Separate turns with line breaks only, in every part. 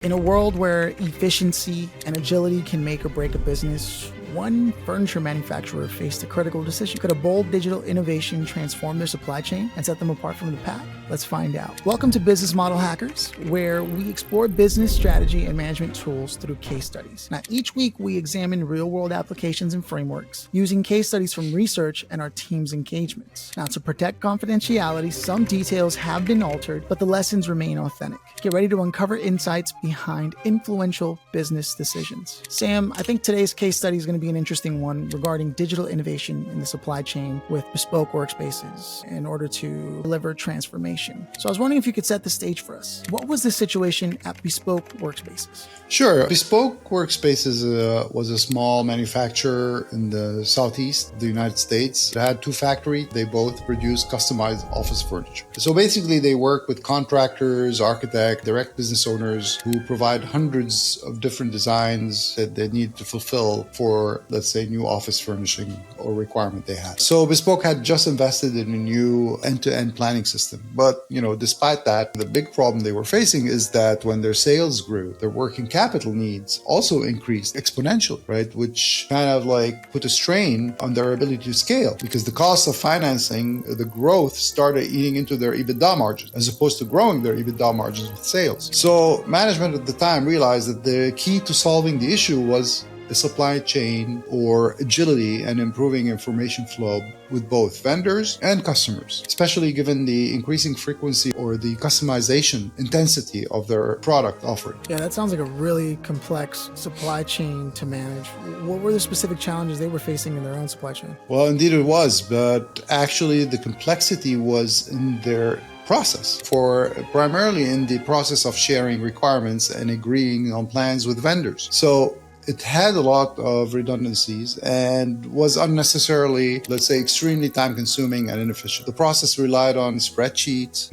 In a world where efficiency and agility can make or break a business, one furniture manufacturer faced a critical decision. Could a bold digital innovation transform their supply chain and set them apart from the pack? Let's find out. Welcome to Business Model Hackers, where we explore business strategy and management tools through case studies. Now, each week we examine real-world applications and frameworks using case studies from research and our team's engagements. Now, to protect confidentiality, some details have been altered, but the lessons remain authentic. Get ready to uncover insights behind influential business decisions. Sam, I think today's case study is going to be an interesting one regarding digital innovation in the supply chain with Bespoke Workspaces in order to deliver transformation. So I was wondering if you could set the stage for us. What was the situation at Bespoke Workspaces?
Sure. Bespoke Workspaces was a small manufacturer in the southeast of the United States. It had two factories. They both produce customized office furniture. So basically they work with contractors, architects, direct business owners who provide hundreds of different designs that they need to fulfill for, let's say, new office furnishing or requirement they had. So Bespoke had just invested in a new end-to-end planning system. But, despite that, the big problem they were facing is that when their sales grew, their working capital needs also increased exponentially, right? Which kind of put a strain on their ability to scale because the cost of financing the growth started eating into their EBITDA margins as opposed to growing their EBITDA margins with sales. So management at the time realized that the key to solving the issue was the supply chain or agility and improving information flow with both vendors and customers, especially given the increasing frequency or the customization intensity of their product offering.
Yeah, that sounds like a really complex supply chain to manage. What were the specific challenges they were facing in their own supply chain?
Well, indeed it was, but actually the complexity was in their process, primarily in the process of sharing requirements and agreeing on plans with vendors. So it had a lot of redundancies and was unnecessarily, let's say, extremely time-consuming and inefficient. The process relied on spreadsheets,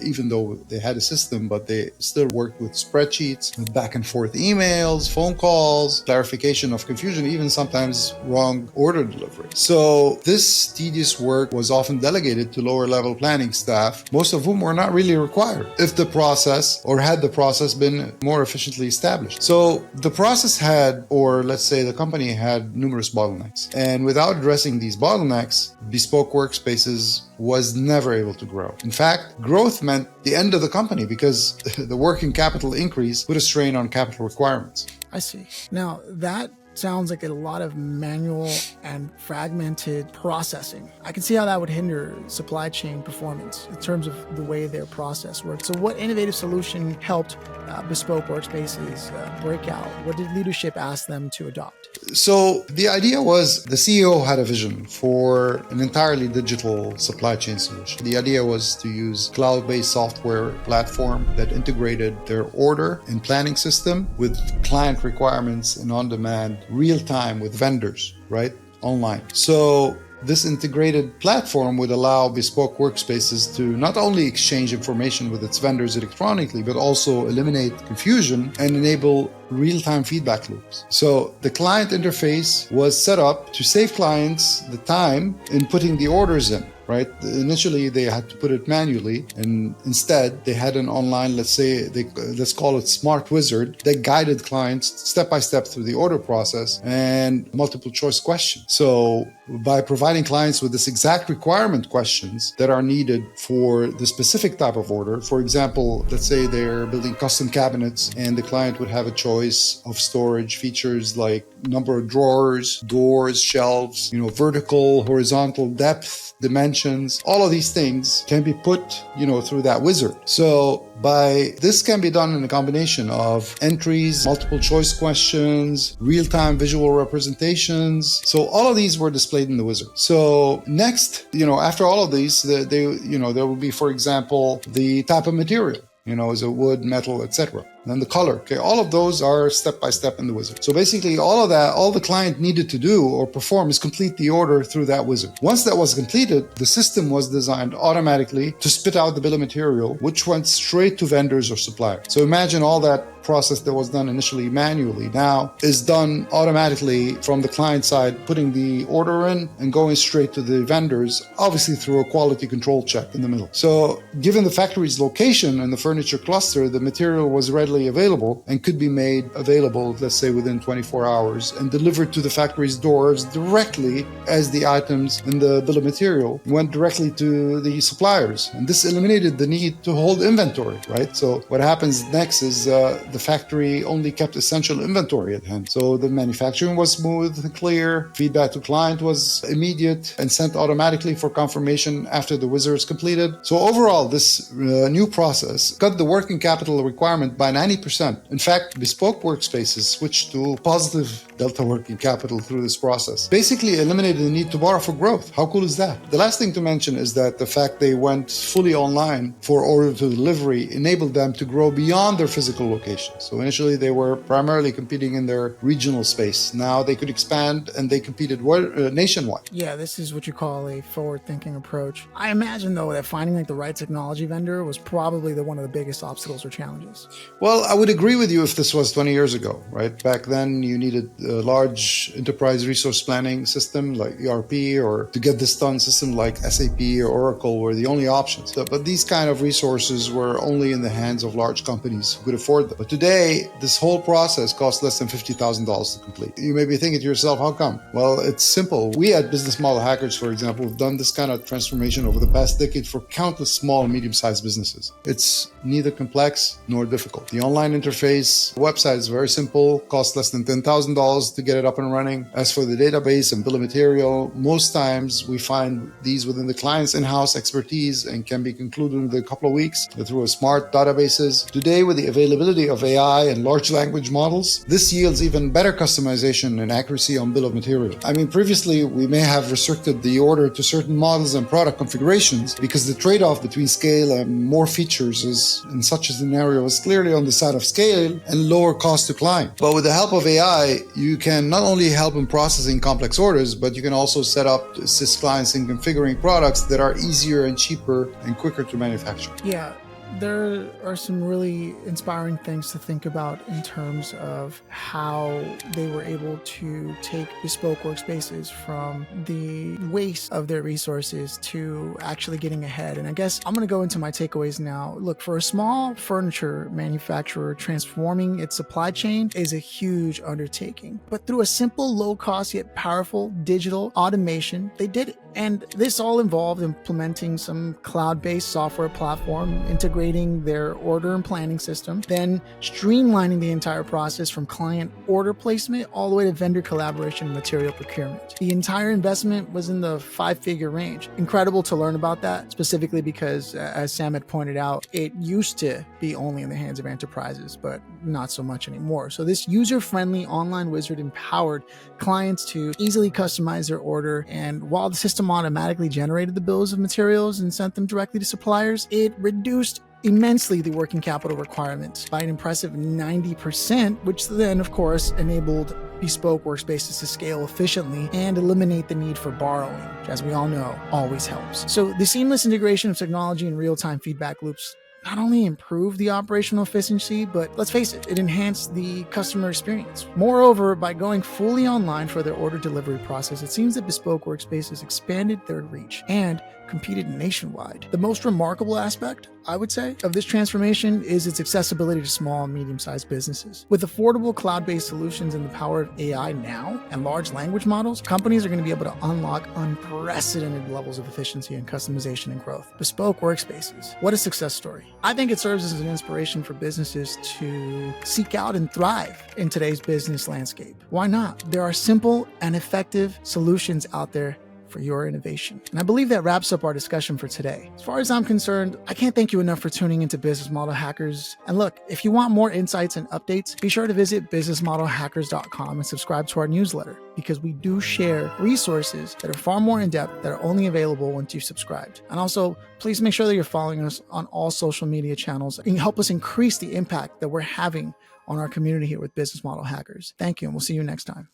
even though they had a system, but they still worked with spreadsheets, with back and forth emails, phone calls, clarification of confusion, even sometimes wrong order delivery. So this tedious work was often delegated to lower-level planning staff, most of whom were not really required if the process been more efficiently established. So the process the company had numerous bottlenecks. And without addressing these bottlenecks, Bespoke Workspaces was never able to grow. In fact, growth meant the end of the company because the working capital increase put a strain on capital requirements.
I see. Now, that sounds like a lot of manual and fragmented processing. I can see how that would hinder supply chain performance in terms of the way their process works. So what innovative solution helped Bespoke Workspaces break out? What did leadership ask them to adopt?
So the idea was the CEO had a vision for an entirely digital supply chain solution. The idea was to use cloud-based software platform that integrated their order and planning system with client requirements and on-demand real-time with vendors, right? Online. So this integrated platform would allow Bespoke Workspaces to not only exchange information with its vendors electronically, but also eliminate confusion and enable real-time feedback loops. So the client interface was set up to save clients the time in putting the orders in. Right? Initially, they had to put it manually, and instead they had an online, let's call it smart wizard that guided clients step by step through the order process and multiple choice questions. So by providing clients with this exact requirement questions that are needed for the specific type of order, for example, let's say they're building custom cabinets and the client would have a choice of storage features like number of drawers, doors, shelves, vertical, horizontal, depth, dimensions, all of these things can be put, through that wizard. So this can be done in a combination of entries, multiple choice questions, real-time visual representations. So all of these were displayed in the wizard. So next, after all of these, there will be, for example, the type of material. Is it wood, metal, etc. Then the color. Okay, all of those are step by step in the wizard. So basically all of that, all the client needed to do or perform is complete the order through that wizard. Once that was completed, the system was designed automatically to spit out the bill of material, which went straight to vendors or suppliers. So imagine all that process that was done initially manually now is done automatically from the client side, putting the order in and going straight to the vendors, obviously through a quality control check in the middle. So given the factory's location and the furniture cluster, the material was readily available and could be made available, let's say within 24 hours, and delivered to the factory's doors directly as the items in the bill of material went directly to the suppliers. And this eliminated the need to hold inventory, right? So what happens next is the factory only kept essential inventory at hand. So the manufacturing was smooth and clear, feedback to client was immediate and sent automatically for confirmation after the wizard is completed. So overall, this new process cut the working capital requirement by 90%. In fact, Bespoke Workspaces switched to positive delta working capital through this process. Basically eliminated the need to borrow for growth. How cool is that? The last thing to mention is that the fact they went fully online for order to delivery enabled them to grow beyond their physical locations. So initially they were primarily competing in their regional space. Now they could expand and they competed nationwide.
Yeah, this is what you call a forward-thinking approach. I imagine though that finding like the right technology vendor was probably one of the biggest obstacles or challenges.
Well, I would agree with you if this was 20 years ago, right? Back then you needed a large enterprise resource planning system like ERP, or to get this done system like SAP or Oracle were the only options. But these kind of resources were only in the hands of large companies who could afford them. But today, this whole process costs less than $50,000 to complete. You may be thinking to yourself, how come? Well, it's simple. We at Business Model Hackers, for example, have done this kind of transformation over the past decade for countless small and medium-sized businesses. It's neither complex nor difficult. The online interface, the website is very simple, costs less than $10,000 to get it up and running. As for the database and bill of material, most times we find these within the client's in-house expertise and can be concluded in a couple of weeks through a smart databases. Today, with the availability of AI and large language models, this yields even better customization and accuracy on bill of material. I mean, previously, we may have restricted the order to certain models and product configurations because the trade-off between scale and more features is, in such a scenario, is clearly on the side of scale and lower cost to client. But with the help of AI, you can not only help in processing complex orders, but you can also set up to assist clients in configuring products that are easier and cheaper and quicker to manufacture.
Yeah. There are some really inspiring things to think about in terms of how they were able to take bespoke workspaces from the waste of their resources to actually getting ahead. And I guess I'm going to go into my takeaways now. Look, for a small furniture manufacturer, transforming its supply chain is a huge undertaking. But through a simple, low-cost yet powerful digital automation, they did it. And this all involved implementing some cloud-based software platform, integrating their order and planning system, then streamlining the entire process from client order placement all the way to vendor collaboration and material procurement. The entire investment was in the 5-figure range. Incredible to learn about that, specifically because, as Sam had pointed out, it used to be only in the hands of enterprises, but not so much anymore. So this user-friendly online wizard empowered clients to easily customize their order, and while the system automatically generated the bills of materials and sent them directly to suppliers, it reduced immensely the working capital requirements by an impressive 90%, which then, of course, enabled bespoke workspaces to scale efficiently and eliminate the need for borrowing, which, as we all know, always helps. So the seamless integration of technology and real-time feedback loops not only improved the operational efficiency, but let's face it, it enhanced the customer experience. Moreover, by going fully online for their order delivery process, it seems that Bespoke Workspaces expanded their reach and competed nationwide. The most remarkable aspect, I would say, of this transformation is its accessibility to small and medium-sized businesses. With affordable cloud-based solutions and the power of AI now and large language models, companies are going to be able to unlock unprecedented levels of efficiency and customization and growth. Bespoke Workspaces. What a success story. I think it serves as an inspiration for businesses to seek out and thrive in today's business landscape. Why not? There are simple and effective solutions out there for your innovation. And I believe that wraps up our discussion for today. As far as I'm concerned, I can't thank you enough for tuning into Business Model Hackers. And look, if you want more insights and updates, be sure to visit businessmodelhackers.com and subscribe to our newsletter, because we do share resources that are far more in-depth that are only available once you've subscribed. And also, please make sure that you're following us on all social media channels and help us increase the impact that we're having on our community here with Business Model Hackers. Thank you, and we'll see you next time.